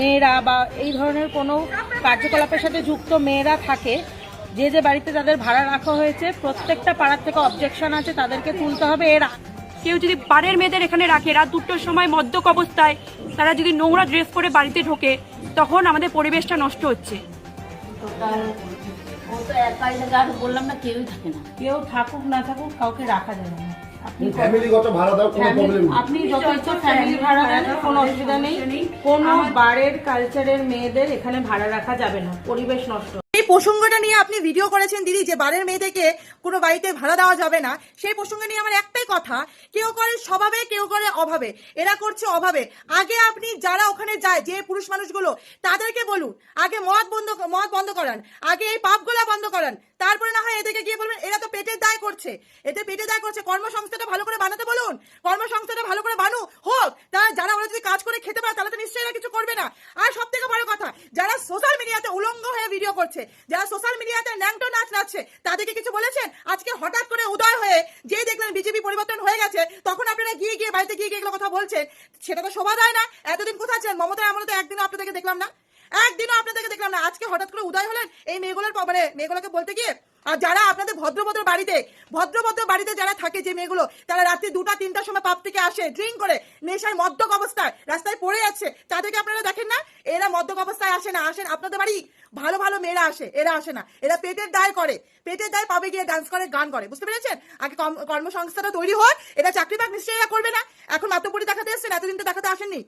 মেয়েরা বা এই ধরনের কোনো কার্যকলাপের সাথে যুক্ত মেয়েরা থাকে, যে যে বাড়িতে তাদের ভাড়া রাখা হয়েছে প্রত্যেকটা পাড়ার থেকে অবজেকশন আছে, তাদেরকে তুলতে হবে। কেউ যদি বাড়ির মেয়েদের এখানে রাখে রাত 2টোর সময় মদ্যপ অবস্থায়, তারা যদি নোংরা ড্রেস পরে বাড়িতে ঢোকে, তখন আমাদের পরিবেশটা নষ্ট হচ্ছে। বললাম না, কেউই থাকে না, কেউ থাকুক না থাকুক কাউকে রাখা যাবে না। আপনি যত ইচ্ছা ফ্যামিলি ভাড়া দেন, কোনো অসুবিধা নেই। কোনো বারের কালচারের মেয়েদের এখানে ভাড়া রাখা যাবে না, পরিবেশ নষ্ট। এই প্রসঙ্গটা নিয়ে আপনি ভিডিও করেছেন দিদি, যে বারের মেয়েদেরকে কোনো বাড়িতে ভাড়া দেওয়া যাবে না। সেই প্রসঙ্গে নিয়ে আমার একটাই কথা, কেউ করে স্বভাবে, কেউ করে অভাবে। এরা করছে অভাবে। আগে আপনি যারা ওখানে যায়, যে পুরুষ মানুষগুলো, তাদেরকে বলুন আগে মদ বন্ধ করান, আগে এই পাপগুলা বন্ধ করান, তারপরে না হয় এদেরকে গিয়ে বলবেন এরা তো পেটের দায় করছে, এতে পেটের দায় করছে। কর্মসংস্থানটা ভালো করে বানাতে বলুন, কর্মসংস্থানটা ভালো করে বানু হোক। তারা যারা ওরা যদি কাজ করে খেতে পারে তাহলে তো নিশ্চয়ই এরা কিছু করবে না। আর সব থেকে বড় কথা, যারা সোশ্যাল মিডিয়াতে উলঙ্গ হয়ে ভিডিও করছে, যারা সোশ্যাল মিডিয়াতে ন্যাংটো নাচ নাচছে, তাদেরকে কিছু বলেছেন? আজকে হঠাৎ করে উদয় হয়ে যে দেখলেন বিজেপি পরিবর্তন হয়ে গেছে, তখন আপনারা গিয়ে বাড়িতে গিয়ে এগুলো কথা বলছেন, সেটা তো শোভা যায় না। এতদিন কোথায় ছিলেন? মমতা আমরা তো একদিনও আপনাদেরকে দেখলাম না, একদিনও আপনাদেরকে দেখলাম না। আজকে হঠাৎ করে উদয় হলেন এই মেয়েগুলোকে বলতে গিয়ে। আর যারা আপনাদের ভদ্র বাড়িতে যারা থাকে, যে মেয়েগুলো, তারা রাত্রি 2টা-3টার সময় পাব থেকে আসে, ড্রিঙ্ক করে নেশায় মদ্যপ অবস্থায় রাস্তায় পড়ে যাচ্ছে, তাদেরকে আপনারা দেখেন না? এরা মদ্যপ অবস্থায় আসে না, আসেন আপনাদের বাড়ি ভালো ভালো মেয়েরা আসে, এরা আসে না। এরা পেটের দায় করে, পেটের দায় পাবে গিয়ে ডান্স করে, গান করে। বুঝতে পেরেছেন? আগে কর্মসংস্থানটা তৈরি হোক, এটা চাকরি বাক নিশ্চয়ই এরা করবে না। এখন মাতব্বরি দেখাতে এসছেন, এতদিন তো দেখাতে আসেননি।